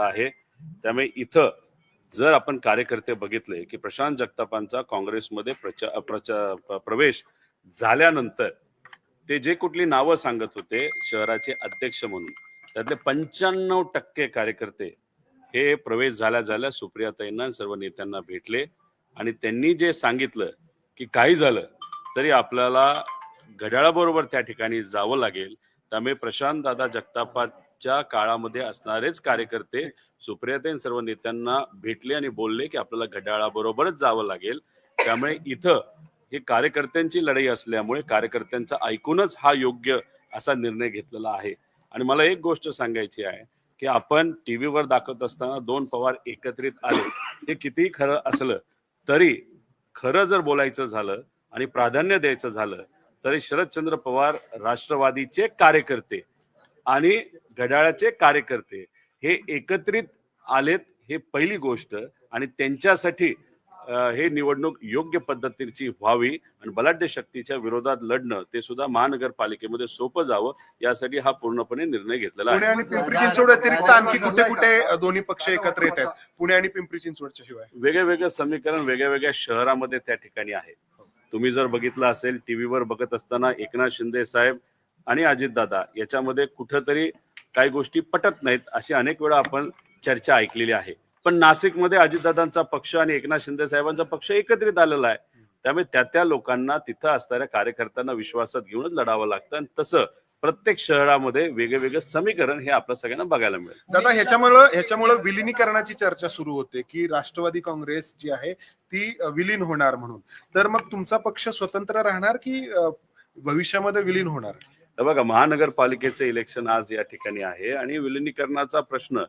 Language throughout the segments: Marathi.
आहे. त्यामुळे इथं जर आपण कार्यकर्ते बघितले की प्रशांत जगतापांचा काँग्रेसमध्ये प्रवेश झाल्यानंतर ते जे कुठली नावं सांगत होते शहराचे अध्यक्ष म्हणून, त्यातले 95% कार्यकर्ते हे प्रवेश झाल्या सुप्रियाताईंना सर्व नेत्यांना भेटले आणि त्यांनी जे सांगितलं की काही झालं तरी आपल्याला घड्याळाबरोबर त्या ठिकाणी जावं लागेल. त्यामुळे प्रशांत दादा जगतापाच्या काळामध्ये असणारेच कार्यकर्ते सुप्रियाताईं सर्व नेत्यांना भेटले आणि बोलले की आपल्याला घड्याळाबरोबरच जावं लागेल. त्यामुळे इथं ही कार्यकर्त्यांची लढाई असल्यामुळे कार्यकर्त्यांचं ऐकूनच हा योग्य असा निर्णय घेतलेला आहे. आणि मला एक गोष्ट सांगायची आहे की आपण टीव्हीवर दाखवत असताना 2 पवार एकत्रित आले, हे कितीही खरं असलं तरी खरं जर बोलायचं झालं आणि प्राधान्य द्यायचं झालं तरी शरदचंद्र पवार राष्ट्रवादीचे कार्यकर्ते आणि घड्याळाचे कार्यकर्ते हे एकत्रित आलेत, हे पहिली गोष्ट. आणि त्यांच्यासाठी हे निवडणूक योग्य पद्धतीची व्हावी आणि बलाढ्य शक्तीच्या विरोधात लढणं ते सुद्धा महानगरपालिकेमध्ये सोपं जावं यासाठी हा पूर्णपणे निर्णय घेतलेला आहे. पुणे आणि पिंपरी चिंचवड व्यतिरिक्त आणखी कुठे कुठे दोन्ही पक्ष एकत्र येत आहेत? पुणे आणि पिंपरी चिंचवडच्या शिवाय वेगवेगळं समीकरण वेगवेगळ्या शहरामध्ये त्या ठिकाणी आहे. तुम्ही जर बघितलं असेल टीव्हीवर बघत असताना एकनाथ शिंदे साहेब आणि अजितदादा याच्यामध्ये कुठंतरी काही गोष्टी पटत नाहीत अशी अनेक वेळा आपण चर्चा ऐकलेली आहे. पण नाशिकमध्ये अजितदादांचा पक्ष आणि एकनाथ शिंदे साहेबांचा पक्ष एकत्रित आलेला आहे. त्यामुळे त्या लोकांना तिथं असणाऱ्या कार्यकर्त्यांना विश्वासात घेऊनच लढावं लागतं आणि तसं प्रत्येक शहरामध्ये वेगवेगळं समीकरण हे आपल्या सगळ्यांना बघायला मिळेल. दादा ह्याच्यामुळे विलिनीकरणाची चर्चा सुरू होते की राष्ट्रवादी काँग्रेस जी आहे ती विलीन होणार म्हणून. तर मग तुमचा पक्ष स्वतंत्र राहणार की भविष्यामध्ये विलीन होणार? बघा, महानगरपालिकेचे इलेक्शन आज या ठिकाणी आहे आणि विलिनीकरणाचा प्रश्न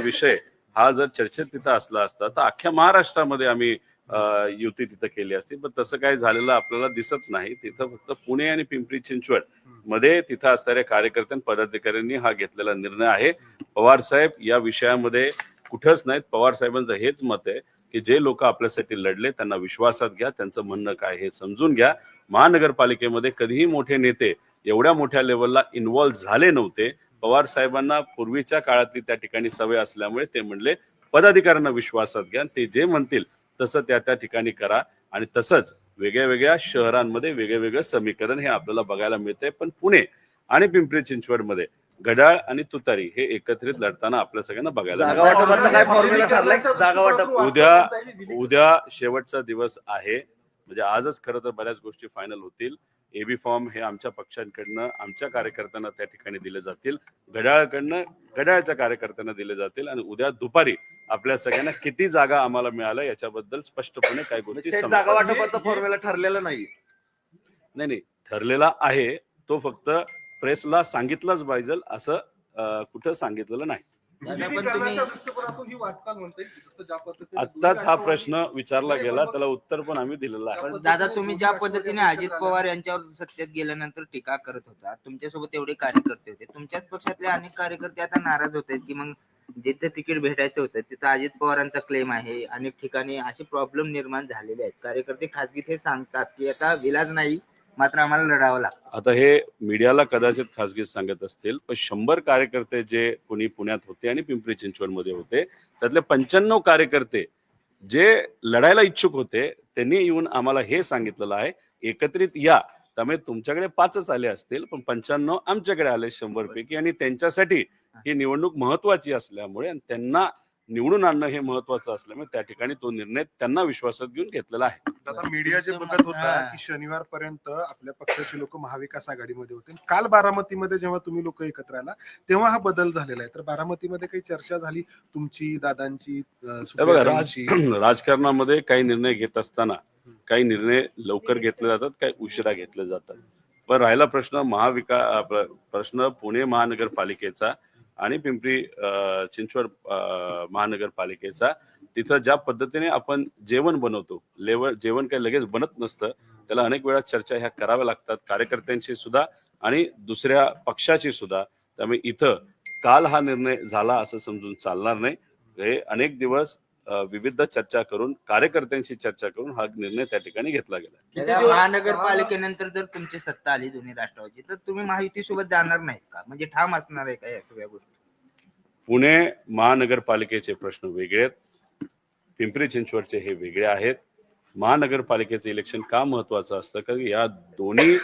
विषय हा जर चर्चेत तिथं असला असता तर अख्ख्या महाराष्ट्रामध्ये आम्ही युती तिथं केली असती. पण तसं काही झालेलं आपल्याला दिसत नाही. तिथं फक्त पुणे आणि पिंपरी चिंचवड मध्ये तिथं असणाऱ्या कार्यकर्त्यांनी पदाधिकाऱ्यांनी हा घेतलेला निर्णय आहे. पवार साहेब या विषयामध्ये कुठंच नाहीत. पवार साहेबांचं हेच मत आहे की जे लोक आपल्यासाठी लढले त्यांना विश्वासात घ्या, त्यांचं म्हणणं काय हे समजून घ्या. महानगरपालिकेमध्ये कधीही मोठे नेते एवढ्या मोठ्या लेवलला इन्व्हॉल्व्ह झाले नव्हते. पवार साहेबांना पूर्वीच्या काळातली त्या ठिकाणी सवय असल्यामुळे ते म्हणले पदाधिकाऱ्यांना विश्वासात घ्या, ते जे म्हणतील तसं त्या ठिकाणी करा. आणि तसंच वेगळ्या शहरांमध्ये वेगवेगळं समीकरण हे आपल्याला बघायला मिळतंय. पण पुणे आणि पिंपरी चिंचवडमध्ये घड्याळ आणि तुतारी हे एकत्रित लढताना आपल्या सगळ्यांना बघायला उद्या शेवटचा दिवस आहे. म्हणजे आजच खरं तर बऱ्याच गोष्टी फायनल होतील. एबी फॉर्म हे आमच्या पक्षांकडनं आमच्या कार्यकर्त्यांना त्या ठिकाणी दिले जातील, घड्याळकडनं घड्याळच्या कार्यकर्त्यांना दिले जातील आणि उद्या दुपारी आपल्या सगळ्यांना किती जागा आम्हाला मिळाल्या याच्याबद्दल स्पष्टपणे काही गोष्टी जागा वाटपाचा फॉर्म्युला ठरलेला नाही ठरलेला आहे. तो फक्त प्रेसला सांगितलंच पाहिजे असं कुठं सांगितलेलं नाही. आत्ताच हा प्रश्न विचारला गेला, त्याला उत्तर पण आम्ही दिलेलं आहे. दादा, तुम्ही ज्या पद्धतीने अजित पवार यांच्यावर सत्तेत गेल्यानंतर टीका करत होता, तुमच्यासोबत एवढे कार्यकर्ते होते, तुमच्याच पक्षातले अनेक कार्यकर्ते आता नाराज होत आहेत की मग जिथे तिकीट भेटायचं होतं तिथं अजित पवारांचा क्लेम आहे. अनेक ठिकाणी असे प्रॉब्लेम निर्माण झालेले आहेत. कार्यकर्ते खासगीत हे सांगतात की आता विलाज नाही, मात्र आम्हाला लढावं लागतं. आता हे मीडियाला कदाचित खासगीत सांगत असतील, पण 100 कार्यकर्ते जे कोणी पुण्यात होते आणि पिंपरी चिंचवड मध्ये होते त्यातले 95 कार्यकर्ते जे लढायला इच्छुक होते त्यांनी येऊन आम्हाला हे सांगितलेलं आहे एकत्रित या. त्यामुळे तुमच्याकडे 5च आले असतील पण 95 आमच्याकडे आले 100 पैकी. आणि त्यांच्यासाठी ही निवडणूक महत्वाची असल्यामुळे आणि त्यांना निवडून आणणं हे महत्वाचं असल्यामुळे त्या ठिकाणी तो निर्णय त्यांना विश्वासात घेऊन घेतलेला आहे. आता मीडिया जे बघत होता की शनिवारपर्यंत आपल्या पक्षाचे लोक महाविकास आघाडीमध्ये होते. काल बारामतीमध्ये जेव्हा तुम्ही लोक एकत्र आला तेव्हा हा बदल झालेला आहे. तर बारामतीमध्ये काही चर्चा झाली तुमची, दादांची? राजकारणामध्ये काही निर्णय घेत असताना काही निर्णय लवकर घेतले जातात, काही उशिरा घेतले जातात. पण राहिला प्रश्न पुणे महानगरपालिकेचा आणि पिंपरी चिंचवड महानगरपालिकेचा, तिथं ज्या पद्धतीने आपण जेवण बनवतो, जेवण काही लगेच बनत नसतं, त्याला अनेक वेळा चर्चा ह्या कराव्या लागतात कार्यकर्त्यांची सुद्धा आणि दुसऱ्या पक्षाची सुद्धा. त्यामुळे इथं काल हा निर्णय झाला असं समजून चालणार नाही. हे अनेक दिवस विविध चर्चा करून कार्यकर्त्यांशी चर्चा करून हा निर्णय त्या ठिकाणी घेतला गेला. महानगरपालिकेनंतर जर तुमची सत्ता आली दोन्ही राष्ट्रवादी तर तुम्ही महायुती सोबत जाणार नाहीत का? म्हणजे ठाम असणार आहे का या सगळ्या गोष्टी? पुणे महानगरपालिकेचे प्रश्न वेगळे आहेत, पिंपरी चिंचवडचे हे वेगळे आहेत. महानगरपालिकेचं इलेक्शन का महत्वाचं असतं, कारण या दोन्ही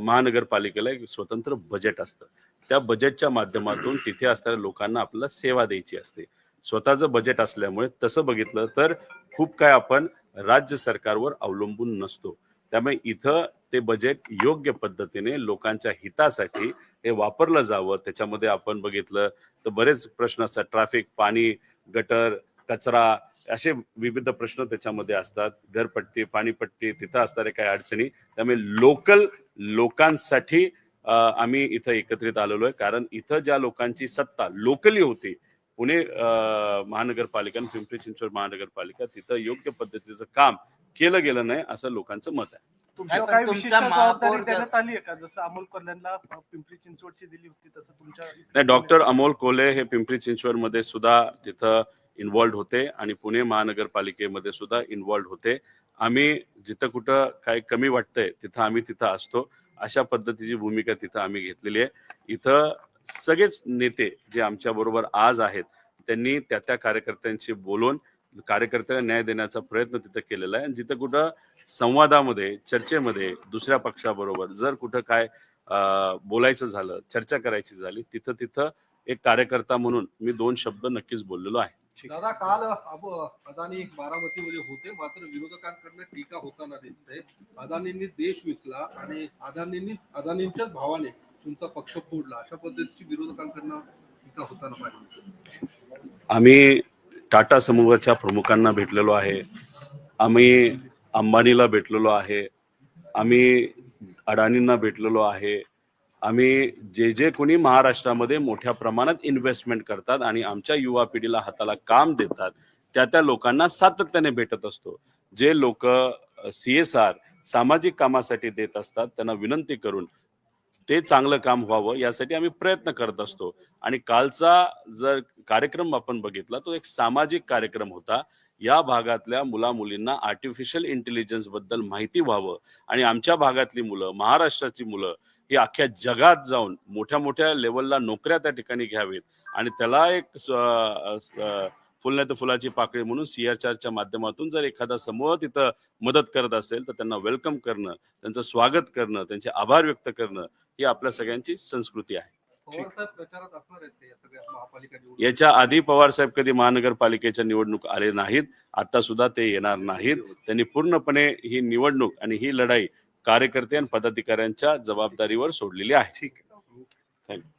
महानगरपालिकेला एक स्वतंत्र बजेट असतं. त्या बजेटच्या माध्यमातून तिथे असणाऱ्या लोकांना आपल्याला सेवा द्यायची असते. स्वतःचं बजेट असल्यामुळे तसं बघितलं तर खूप काय आपण राज्य सरकारवर अवलंबून नसतो. त्यामुळे इथं ते बजेट योग्य पद्धतीने लोकांच्या हितासाठी हे वापरलं जावं. त्याच्यामध्ये आपण बघितलं तर बरेच प्रश्न असतात, ट्रॅफिक, पाणी, गटर, कचरा, असे विविध प्रश्न त्याच्यामध्ये असतात. घरपट्टी, पाणीपट्टी, तिथं असणाऱ्या काही अडचणी. त्यामुळे लोकांसाठी आम्ही इथं एकत्रित आलेलो आहे. कारण इथं ज्या लोकांची सत्ता लोकली होती, पुणे महानगरपालिका आणि पिंपरी चिंचवड महानगरपालिका, तिथं योग्य पद्धतीचं काम केलं गेलं नाही असं लोकांचं मत आहे. तुमच्यावर पण काही तुमचा विशिष्ट महापौर जबाबदारी जर- देण्यात आली आहे का? जसं अमोल कल्याणला पिंपरी चिंचवडची दिली होती तसं तुमच्या नाही, डॉक्टर अमोल कोल्हे हे पिंपरी चिंचवड मध्ये सुद्धा तिथं इन्व्हॉल्ड होते आणि पुणे महानगरपालिकेमध्ये सुद्धा इन्व्हॉल्ड होते. आम्ही जिथं कुठं काही कमी वाटतंय तिथं आम्ही तिथं असतो. अशा पद्धतीची भूमिका तिथं आम्ही घेतलेली आहे. इथं सगळेच नेते जे आमच्या बरोबर आज आहेत त्यांनी त्या कार्यकर्त्यांशी बोलून कार्यकर्त्यांना न्याय देण्याचा प्रयत्न तिथं केलेला आहे. आणि जिथं कुठं संवादामध्ये, चर्चेमध्ये दुसऱ्या पक्षाबरोबर जर कुठं काय बोलायचं झालं, चर्चा करायची झाली, तिथं एक कार्यकर्ता म्हणून मी 2 शब्द नक्कीच बोललेलो आहे. दादा, काल अदानी बारामतीमध्ये होते, मात्र विरोधकांकडनं टीका होताना दिसते. अदानींनी देश विकला आणि अदानींच्याच भावाने तुमचा पक्ष फोडला, अशा पद्धतीची विरोधकांकडनं टीका होताना पाहिजे. आम्ही टाटा समूहाच्या प्रमुखांना भेटलेलो आहे, आम्ही अंबानीला भेटलेलो आहे, आम्ही अडाणींना भेटलेलो आहे, आम्ही जे कोणी महाराष्ट्रामध्ये मोठ्या प्रमाणात इन्व्हेस्टमेंट करतात आणि आमच्या युवा पिढीला हाताला काम देतात त्या लोकांना सातत्याने भेटत असतो. जे लोक CSR सामाजिक कामासाठी देत असतात त्यांना विनंती करून ते चांगलं काम व्हावं यासाठी आम्ही प्रयत्न करत असतो. आणि कालचा जर कार्यक्रम आपण बघितला तो एक सामाजिक कार्यक्रम होता. या भागातल्या मुलींना आर्टिफिशियल इंटेलिजन्स बद्दल माहिती व्हावं आणि आमच्या भागातली मुलं, महाराष्ट्राची मुलं ही अख्ख्या जगात जाऊन मोठ्या लेवलला नोकऱ्या त्या ठिकाणी घ्यावेत आणि त्याला एक फुल नाही तर फुलाची पाकळी म्हणून CSRच्या माध्यमातून जर एखादा समूह तिथं मदत करत असेल तर त्यांना वेलकम करणं, त्यांचं स्वागत करणं, त्यांचे आभार व्यक्त करणं ही आपल्या सगळ्यांची संस्कृती आहे. पवार साहेब प्रचारात असणार आहेत ते या सगळ्या महापालिका निवडणुकीत? याच्या आधी पवार साहेब कधी महानगरपालिकेच्या निवडणूक आले नाहीत, आता सुद्धा ते येणार नाहीत. त्यांनी पूर्णपणे ही निवडणूक आणि ही लढाई कार्यकर्ते आणि पदाधिकाऱ्यांच्या जबाबदारीवर सोडलेली आहे. ठीक आहे. थँक्यू.